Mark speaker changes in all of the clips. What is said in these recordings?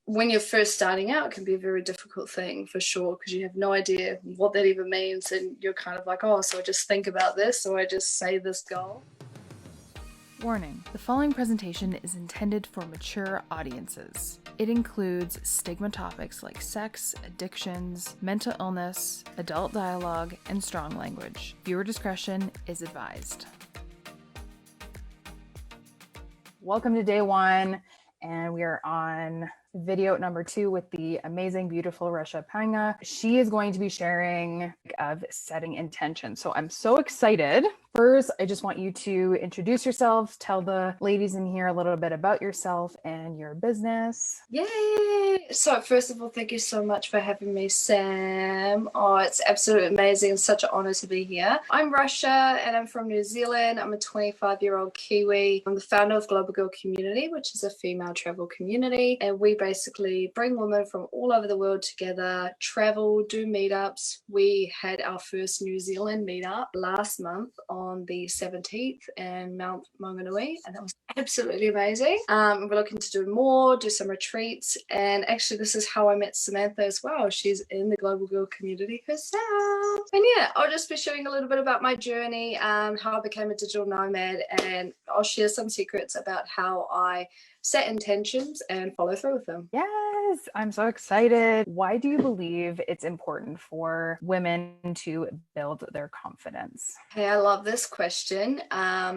Speaker 1: when you're first starting out, it can be a very difficult thing for sure, because you have no idea what that even means, and you're kind of like, oh, so I just think about this, or I just say this goal.
Speaker 2: Warning, the following presentation is intended for mature audiences. It includes stigma topics like sex, addictions, mental illness, adult dialogue, and strong language. Viewer discretion is advised. Welcome to day one, and we are on video number 2 with the amazing, beautiful Rusha Paenga. She is going to be sharing of setting intention. So I'm so excited. First, I just want you to introduce yourself, tell the ladies in here a little bit about yourself and your business.
Speaker 1: Yay! So first of all, thank you so much for having me, Sam. Oh, it's absolutely amazing. It's such an honor to be here. I'm Rusha and I'm from New Zealand. I'm a 25-year-old Kiwi. I'm the founder of Global Girl Community, which is a female travel community. And we basically bring women from all over the world together, travel, do meetups. We had our first New Zealand meetup last month on the 17th in Mount Maunganui, and that was absolutely amazing. We're looking to do more, do some retreats, and actually this is how I met Samantha as well. She's in the Global Girl Community herself. And yeah, I'll just be sharing a little bit about my journey, how I became a digital nomad, and I'll share some secrets about how I set intentions and follow through with them.
Speaker 2: Yes, I'm so excited. Why do you believe it's important for women to build their confidence?
Speaker 1: Hey, I love this question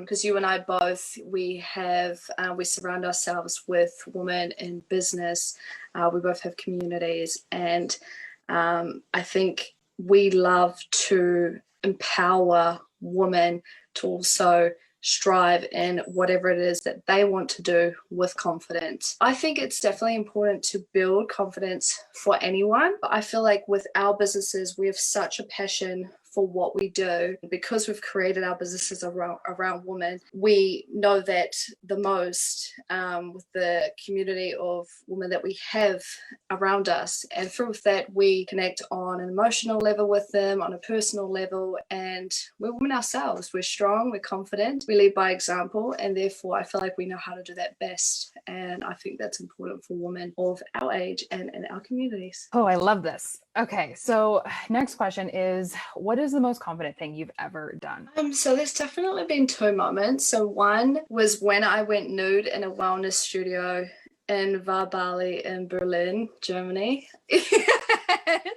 Speaker 1: because you and I both, we surround ourselves with women in business. We both have communities, and I think we love to empower women to also strive in whatever it is that they want to do with confidence. I think it's definitely important to build confidence for anyone. I feel like with our businesses, we have such a passion for what we do. Because we've created our businesses around women, we know that the most with the community of women that we have around us. And through that, we connect on an emotional level with them, on a personal level, and we're women ourselves. We're strong, we're confident, we lead by example, and therefore I feel like we know how to do that best. And I think that's important for women of our age and in our communities.
Speaker 2: Oh, I love this. Okay, so next question is, what is the most confident thing you've ever done?
Speaker 1: So there's definitely been 2 moments. So one was when I went nude in a wellness studio in Bali in Berlin, Germany.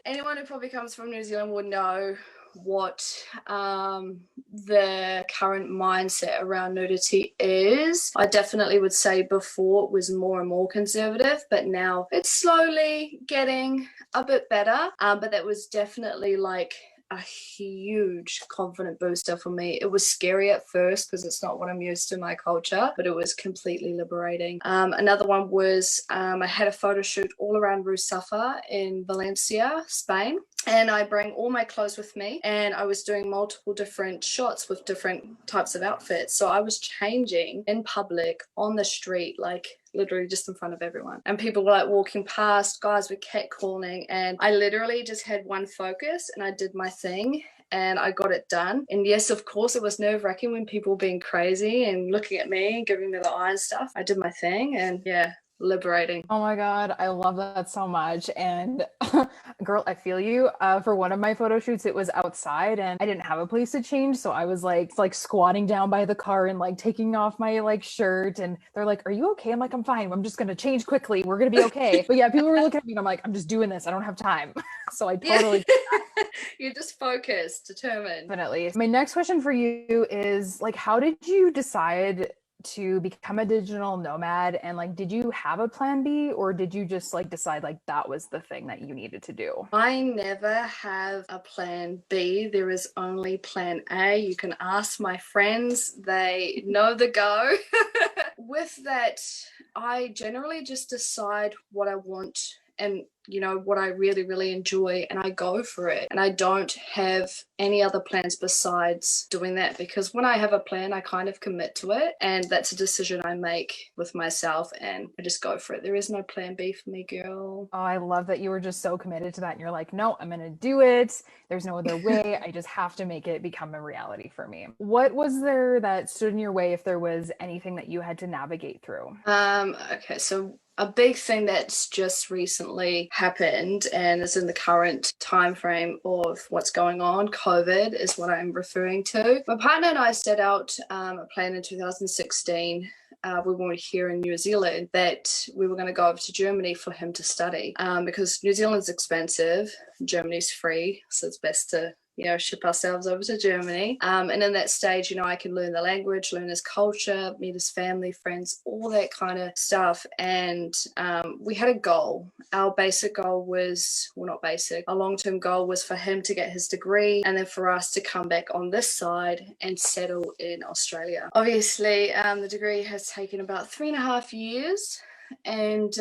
Speaker 1: Anyone who probably comes from New Zealand would know what the current mindset around nudity is. I definitely would say before it was more and more conservative, but now it's slowly getting a bit better. But that was definitely like a huge confident booster for me. It was scary at first because it's not what I'm used to in my culture, but it was completely liberating. Another one was I had a photo shoot all around Rusha in Valencia, Spain. And I bring all my clothes with me, and I was doing multiple different shots with different types of outfits. So I was changing in public on the street, like literally just in front of everyone. And people were like walking past, guys were catcalling, and I literally just had one focus and I did my thing. And I got it done. And yes, of course, it was nerve-wracking when people were being crazy and looking at me and giving me the eye and stuff. I did my thing, and yeah, liberating.
Speaker 2: Oh my God, I love that so much. And girl, I feel you. For one of my photo shoots, it was outside and I didn't have a place to change. So I was like squatting down by the car and like taking off my like shirt. And they're like, "Are you okay?" I'm like, "I'm fine. I'm just going to change quickly. We're going to be okay." But yeah, people were looking at me and I'm like, "I'm just doing this. I don't have time." So I totally.
Speaker 1: You're just focused, determined.
Speaker 2: Definitely. My next question for you is like, how did you decide to become a digital nomad, and like did you have a plan B, or did you just like decide like that was the thing that you needed to do?
Speaker 1: I never have a plan B. There is only plan A. You can ask my friends, they know the go. With that, I generally just decide what I want and what I really enjoy, and I go for it. And I don't have any other plans besides doing that, because when I have a plan, I kind of commit to it, and that's a decision I make with myself, and I just go for it. There is no plan B for me, girl.
Speaker 2: Oh, I love that you were just so committed to that, and you're like, no, I'm gonna do it. There's no other way. I just have to make it become a reality for me. What was there that stood in your way, if there was anything that you had to navigate through?
Speaker 1: Okay, so A big thing that's just recently happened and is in the current time frame of what's going on, COVID is what I'm referring to. My partner and I set out a plan in 2016. We were here in New Zealand that we were going to go over to Germany for him to study because New Zealand's expensive, Germany's free, so it's best to ship ourselves over to Germany. And in that stage, I can learn the language, learn his culture, meet his family, friends, all that kind of stuff. And we had a goal. Our basic goal was, well, not basic, our long-term goal was for him to get his degree and then for us to come back on this side and settle in Australia. Obviously, the degree has taken about 3.5 years. And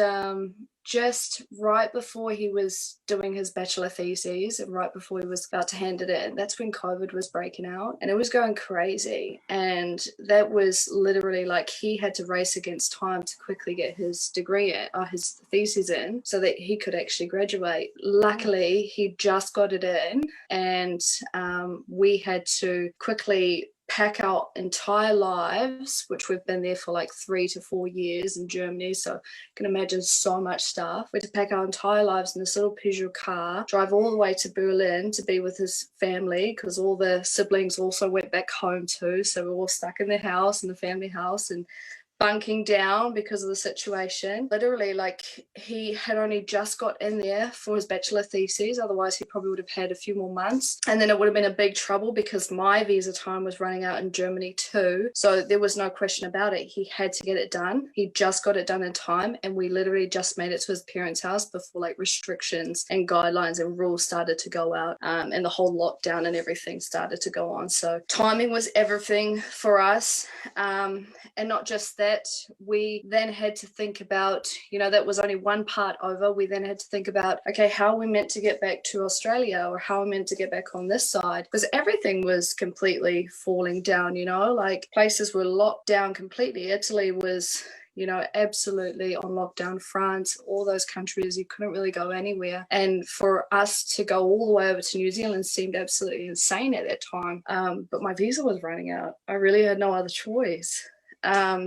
Speaker 1: just right before he was doing his bachelor thesis and right before he was about to hand it in, that's when COVID was breaking out and it was going crazy. And that was literally like he had to race against time to quickly get his degree his thesis in so that he could actually graduate. Luckily, he just got it in and we had to quickly pack our entire lives, which we've been there for like 3 to 4 years in Germany, so you can imagine so much stuff. We had to pack our entire lives in this little Peugeot car, drive all the way to Berlin to be with his family because all the siblings also went back home too, so we're all stuck in the house, in the family house, and bunking down because of the situation. Literally, like, he had only just got in there for his bachelor thesis, otherwise he probably would have had a few more months, and then it would have been a big trouble because my visa time was running out in Germany too, so there was no question about it. He had to get it done. He just got it done in time, and we literally just made it to his parents' house before like restrictions and guidelines and rules started to go out, and the whole lockdown and everything started to go on. So timing was everything for us, and not just that, we then had to think about, that was only one part over. We then had to think about, okay, how are we meant to get back to Australia, or how are we meant to get back on this side? Because everything was completely falling down, like places were locked down completely. Italy was, absolutely on lockdown. France, all those countries, you couldn't really go anywhere. And for us to go all the way over to New Zealand seemed absolutely insane at that time. But my visa was running out. I really had no other choice.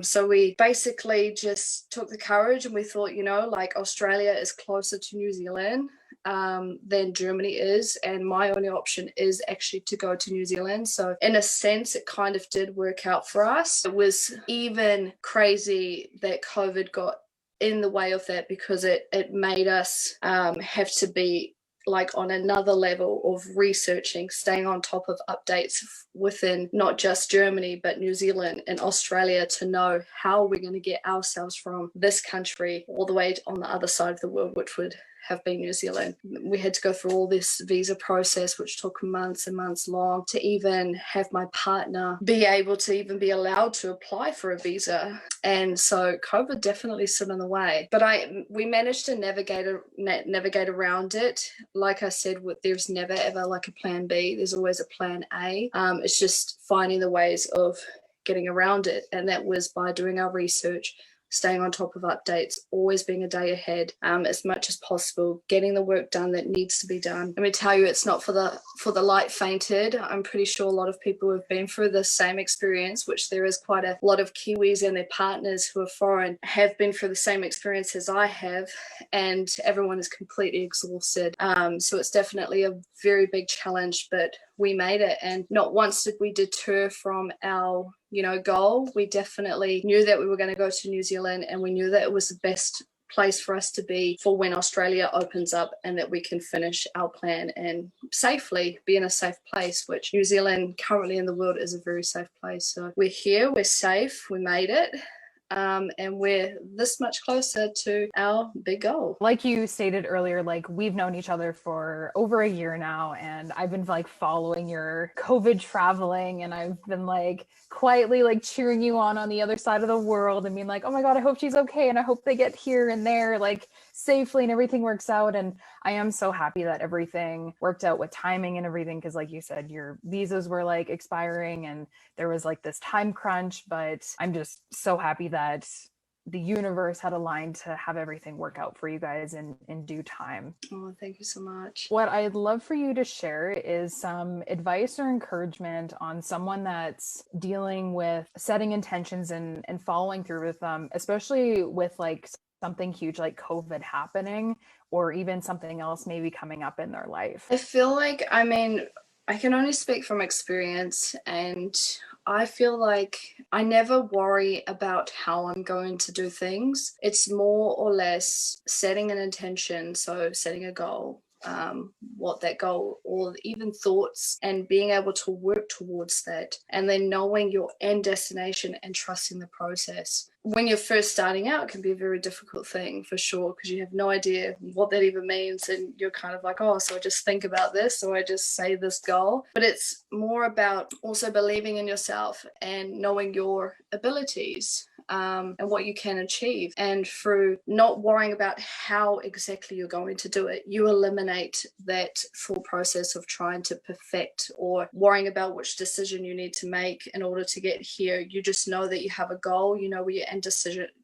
Speaker 1: So we basically just took the courage and we thought, like Australia is closer to New Zealand than Germany is, and my only option is actually to go to New Zealand. So in a sense, it kind of did work out for us. It was even crazy that COVID got in the way of that because it made us have to be like on another level of researching, staying on top of updates within not just Germany, but New Zealand and Australia to know how we're going to get ourselves from this country all the way on the other side of the world, which would have been New Zealand. We had to go through all this visa process, which took months and months long, to even have my partner be able to even be allowed to apply for a visa. And so COVID definitely stood in the way. But we managed to navigate around it. Like I said, there's never ever like a plan B. There's always a plan A. It's just finding the ways of getting around it. And that was by doing our research, staying on top of updates, always being a day ahead, as much as possible, getting the work done that needs to be done. Let me tell you, it's not for the light fainted. I'm pretty sure a lot of people have been through the same experience, which there is quite a lot of Kiwis and their partners who are foreign have been through the same experience as I have, and everyone is completely exhausted. So it's definitely a very big challenge, but we made it, and not once did we deter from our goal. We definitely knew that we were going to go to New Zealand, and we knew that it was the best place for us to be for when Australia opens up, and that we can finish our plan and safely be in a safe place, which New Zealand currently in the world is a very safe place. So we're here, we're safe, we made it. And we're this much closer to our big goal.
Speaker 2: Like you stated earlier, like we've known each other for over a year now, and I've been like following your COVID traveling, and I've been like quietly like cheering you on the other side of the world and being like, oh my God, I hope she's okay, and I hope they get here and there like safely and everything works out. And I am so happy that everything worked out with timing and everything, because like you said, your visas were like expiring and there was like this time crunch, but I'm just so happy that the universe had aligned to have everything work out for you guys in due time.
Speaker 1: Oh, thank you so much.
Speaker 2: What I'd love for you to share is some advice or encouragement on someone that's dealing with setting intentions and following through with them, especially with like something huge like COVID happening, or even something else maybe coming up in their life?
Speaker 1: I feel like, I mean, I can only speak from experience, and I feel like I never worry about how I'm going to do things. It's more or less setting an intention, so setting a goal, what that goal or even thoughts, and being able to work towards that, and then knowing your end destination and trusting the process. When you're first starting out, it can be a very difficult thing for sure, because you have no idea what that even means, and you're kind of like, oh, so I just think about this, or I just say this goal. But it's more about also believing in yourself and knowing your abilities, and what you can achieve. And through not worrying about how exactly you're going to do it, you eliminate that full process of trying to perfect or worrying about which decision you need to make in order to get here. You just know that you have a goal, you know where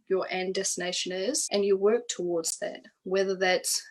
Speaker 1: your end destination is, and you work towards that. Whether that's,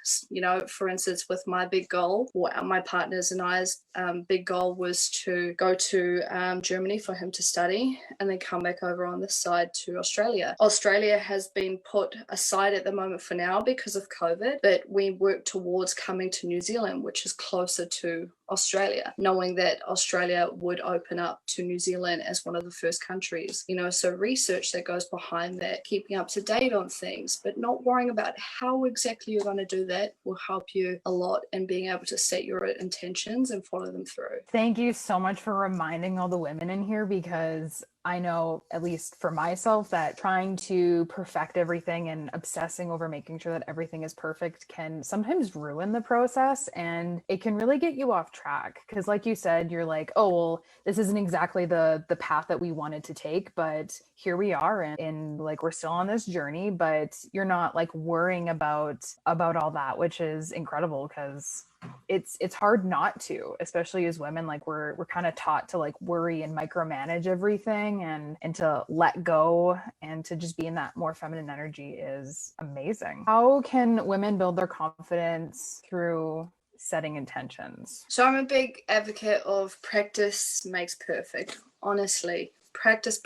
Speaker 1: for instance, with my big goal, or my partner's and I's big goal was to go to Germany for him to study, and then come back over on this side to Australia. Australia has been put aside at the moment for now because of COVID, but we work towards coming to New Zealand, which is closer to Australia, knowing that Australia would open up to New Zealand as one of the first countries. So research that goes behind that, keeping up to date on things, but not worrying about how exactly you're going to do that will help you a lot in being able to set your intentions and follow them through.
Speaker 2: Thank you so much for reminding all the women in here, because I know, at least for myself, that trying to perfect everything and obsessing over making sure that everything is perfect can sometimes ruin the process, and it can really get you off track. Because like you said, you're like, oh, well, this isn't exactly the path that we wanted to take, but here we are, and like, we're still on this journey, but you're not like worrying about all that, which is incredible, because it's hard not to, especially as women. Like, we're kind of taught to like worry and micromanage everything, and to let go, and to just be in that more feminine energy is amazing. How can women build their confidence through setting intentions?
Speaker 1: So I'm a big advocate of practice makes perfect, honestly. Practice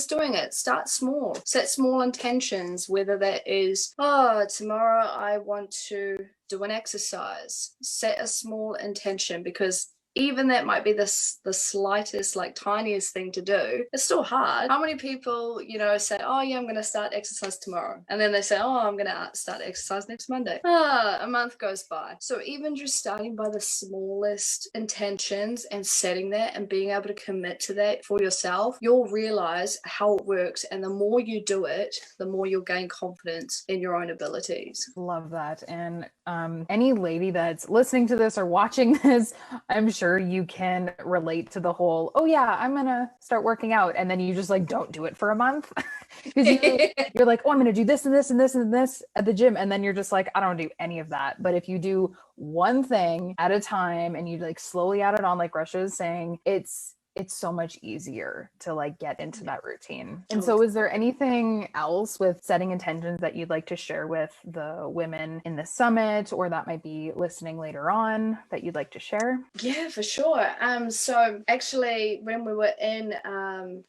Speaker 1: doing it. Start small, set small intentions, whether that is, tomorrow I want to do an exercise. Set a small intention, because even that might be the slightest, like tiniest thing to do. It's still hard. How many people, say, oh yeah, I'm going to start exercise tomorrow. And then they say, oh, I'm going to start exercise next Monday. A month goes by. So even just starting by the smallest intentions and setting that and being able to commit to that for yourself, you'll realize how it works. And the more you do it, the more you'll gain confidence in your own abilities.
Speaker 2: Love that. And any lady that's listening to this or watching this, I'm sure you can relate to the whole, oh yeah, I'm gonna start working out, and then you just like don't do it for a month, because you're like, oh, I'm gonna do this and this and this and this at the gym, and then you're just like, I don't do any of that. But if you do one thing at a time, and you like slowly add it on, like Rusha is saying, it's so much easier to like get into that routine. And so is there anything else with setting intentions that you'd like to share with the women in the summit, or that might be listening later on, that you'd like to share?
Speaker 1: Yeah, for sure. So actually, when we were in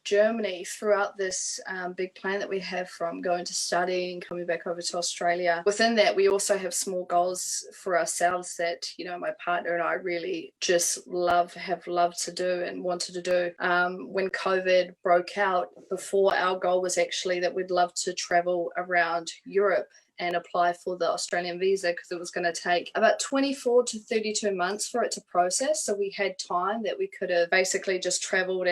Speaker 1: Germany, throughout this big plan that we have from going to study and coming back over to Australia, within that we also have small goals for ourselves that, my partner and I really just have loved to do and wanted to do. When COVID broke out, before, our goal was actually that we'd love to travel around Europe and apply for the Australian visa, because it was going to take about 24 to 32 months for it to process. So we had time that we could have basically just travel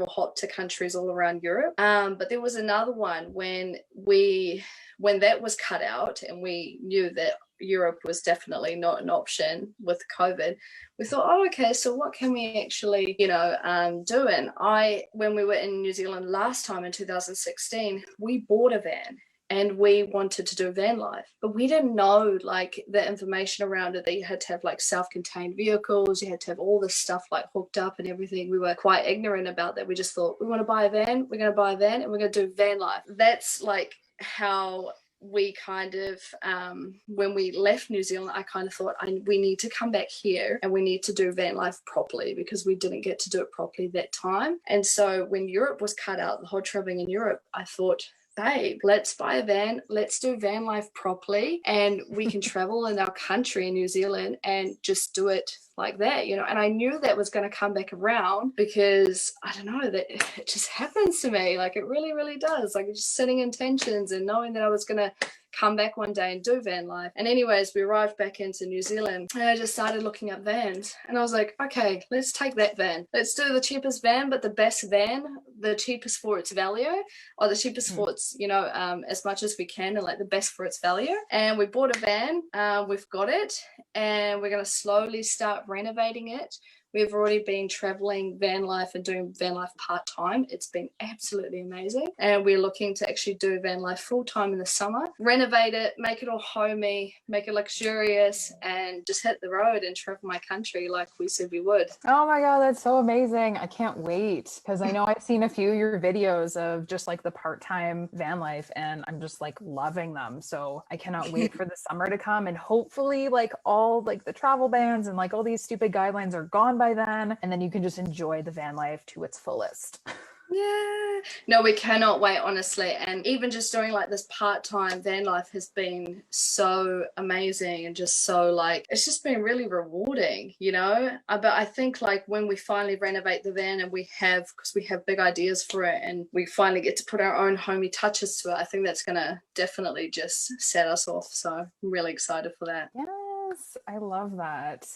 Speaker 1: hopped to countries all around Europe. But there was another one when that was cut out, and we knew that Europe was definitely not an option with COVID. We thought, oh, okay, so what can we actually, do? And when we were in New Zealand last time in 2016, we bought a van. And we wanted to do van life, but we didn't know like the information around it, that you had to have like self-contained vehicles, you had to have all this stuff like hooked up and everything. We were quite ignorant about that. We just thought, we want to buy a van, we're going to buy a van, and we're going to do van life. That's like how we kind of, when we left New Zealand, I kind of thought, we need to come back here and we need to do van life properly, because we didn't get to do it properly that time. And so when Europe was cut out, the whole traveling in Europe, I thought, babe, let's buy a van, let's do van life properly, and we can travel in our country in New Zealand and just do it like that, you know. And I knew that was going to come back around because I don't know, that it just happens to me. Like it really, really does. Like just setting intentions and knowing that I was going to come back one day and do van life. And anyways, we arrived back into New Zealand and I just started looking up vans and I was like, okay, let's take that van. Let's do the cheapest van, but the best van, the cheapest for its value, or the cheapest for its, you know, as much as we can, and like the best for its value. And we bought a van, we've got it, and we're going to slowly start renovating it. We've already been traveling van life and doing van life part-time. It's been absolutely amazing. And we're looking to actually do van life full-time in the summer, renovate it, make it all homey, make it luxurious, and just hit the road and travel my country like we said we would.
Speaker 2: Oh my God, that's so amazing. I can't wait, because I know I've seen a few of your videos of just like the part-time van life and I'm just like loving them. So I cannot wait for the summer to come, and hopefully like all like the travel bans and like all these stupid guidelines are gone by then, and then you can just enjoy the van life to its fullest.
Speaker 1: Yeah, no, we cannot wait, honestly. And even just doing like this part-time van life has been so amazing and just so like, it's just been really rewarding, you know. But I think like when we finally renovate the van and we have, because we have big ideas for it and we finally get to put our own homey touches to it, I think that's gonna definitely just set us off. So I'm really excited for that.
Speaker 2: Yes, I love that.